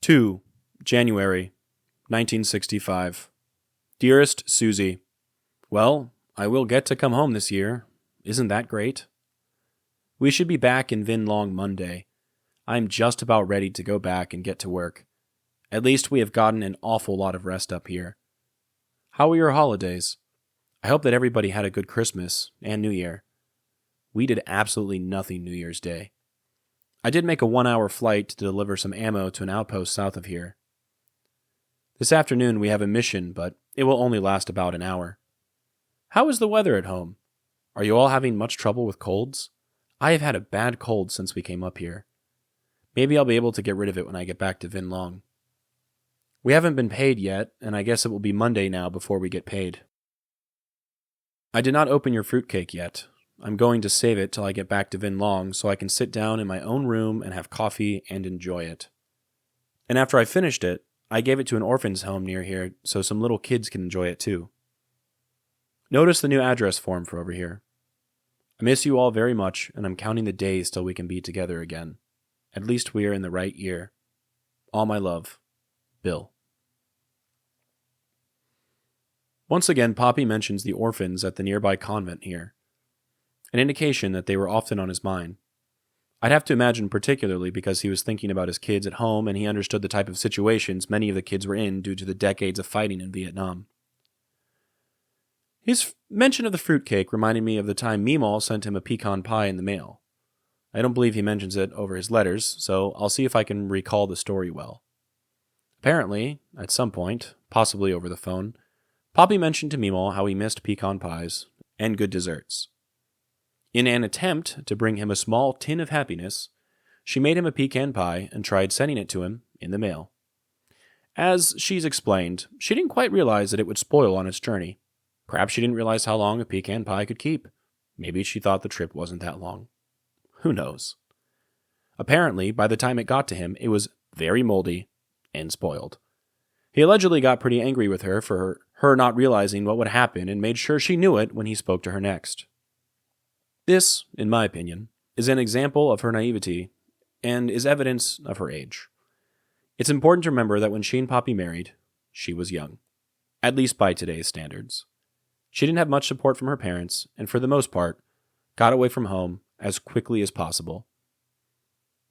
2 January 1965. Dearest Susie, well, I will get to come home this year. Isn't that great? We should be back in Vin Long Monday. I'm just about ready to go back and get to work. At least we have gotten an awful lot of rest up here. How were your holidays? I hope that everybody had a good Christmas and New Year. We did absolutely nothing New Year's Day. I did make a 1-hour flight to deliver some ammo to an outpost south of here. This afternoon we have a mission, but it will only last about an hour. How is the weather at home? Are you all having much trouble with colds? I have had a bad cold since we came up here. Maybe I'll be able to get rid of it when I get back to Vin Long. We haven't been paid yet, and I guess it will be Monday now before we get paid. I did not open your fruitcake yet. I'm going to save it till I get back to Vin Long so I can sit down in my own room and have coffee and enjoy it. And after I finished it, I gave it to an orphan's home near here so some little kids can enjoy it too. Notice the new address form for over here. I miss you all very much, and I'm counting the days till we can be together again. At least we are in the right year. All my love, Bill. Once again, Poppy mentions the orphans at the nearby convent here, an indication that they were often on his mind. I'd have to imagine particularly because he was thinking about his kids at home and he understood the type of situations many of the kids were in due to the decades of fighting in Vietnam. His mention of the fruitcake reminded me of the time Mema sent him a pecan pie in the mail. I don't believe he mentions it over his letters, so I'll see if I can recall the story well. Apparently, at some point, possibly over the phone, Poppy mentioned to Mema how he missed pecan pies and good desserts. In an attempt to bring him a small tin of happiness, she made him a pecan pie and tried sending it to him in the mail. As she's explained, she didn't quite realize that it would spoil on its journey. Perhaps she didn't realize how long a pecan pie could keep. Maybe she thought the trip wasn't that long. Who knows? Apparently, by the time it got to him, it was very moldy and spoiled. He allegedly got pretty angry with her for her not realizing what would happen and made sure she knew it when he spoke to her next. This, in my opinion, is an example of her naivety and is evidence of her age. It's important to remember that when she and Poppy married, she was young, at least by today's standards. She didn't have much support from her parents, and for the most part, got away from home as quickly as possible.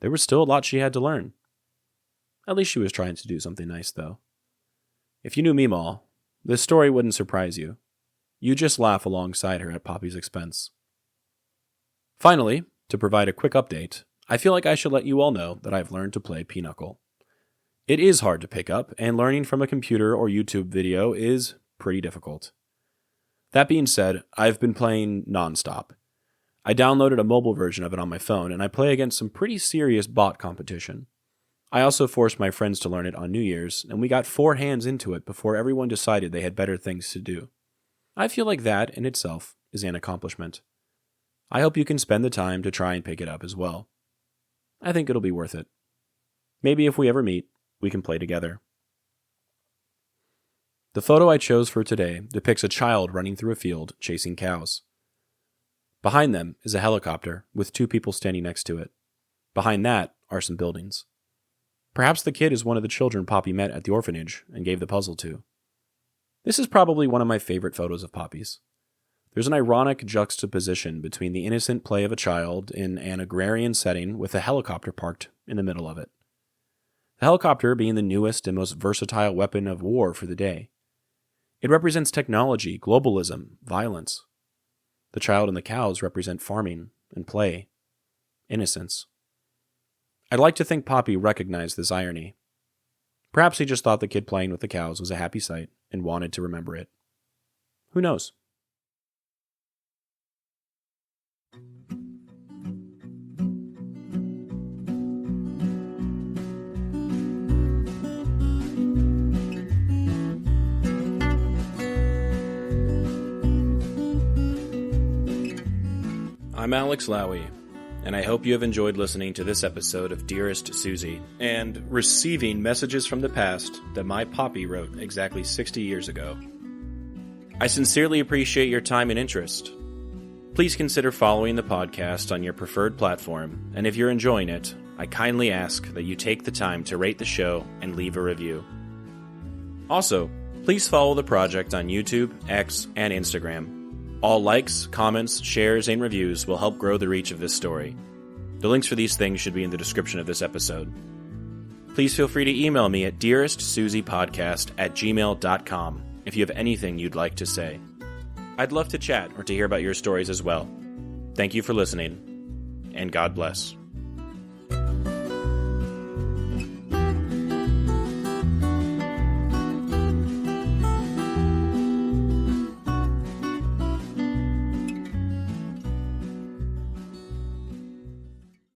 There was still a lot she had to learn. At least she was trying to do something nice, though. If you knew Mema, this story wouldn't surprise you. You'd just laugh alongside her at Poppy's expense. Finally, to provide a quick update, I feel like I should let you all know that I've learned to play pinochle. It is hard to pick up, and learning from a computer or YouTube video is pretty difficult. That being said, I've been playing nonstop. I downloaded a mobile version of it on my phone, and I play against some pretty serious bot competition. I also forced my friends to learn it on New Year's, and we got 4 hands into it before everyone decided they had better things to do. I feel like that, in itself, is an accomplishment. I hope you can spend the time to try and pick it up as well. I think it'll be worth it. Maybe if we ever meet, we can play together. The photo I chose for today depicts a child running through a field chasing cows. Behind them is a helicopter with 2 people standing next to it. Behind that are some buildings. Perhaps the kid is one of the children Poppy met at the orphanage and gave the puzzle to. This is probably one of my favorite photos of Poppy's. There's an ironic juxtaposition between the innocent play of a child in an agrarian setting with a helicopter parked in the middle of it. The helicopter being the newest and most versatile weapon of war for the day. It represents technology, globalism, violence. The child and the cows represent farming and play, innocence. I'd like to think Poppy recognized this irony. Perhaps he just thought the kid playing with the cows was a happy sight and wanted to remember it. Who knows? I'm Alex Lowy, and I hope you have enjoyed listening to this episode of Dearest Susie, and receiving messages from the past that my Poppy wrote exactly 60 years ago. I sincerely appreciate your time and interest. Please consider following the podcast on your preferred platform, and if you're enjoying it, I kindly ask that you take the time to rate the show and leave a review. Also, please follow the project on YouTube, X, and Instagram. All likes, comments, shares, and reviews will help grow the reach of this story. The links for these things should be in the description of this episode. Please feel free to email me at dearestsusiepodcast@gmail.com if you have anything you'd like to say. I'd love to chat or to hear about your stories as well. Thank you for listening, and God bless.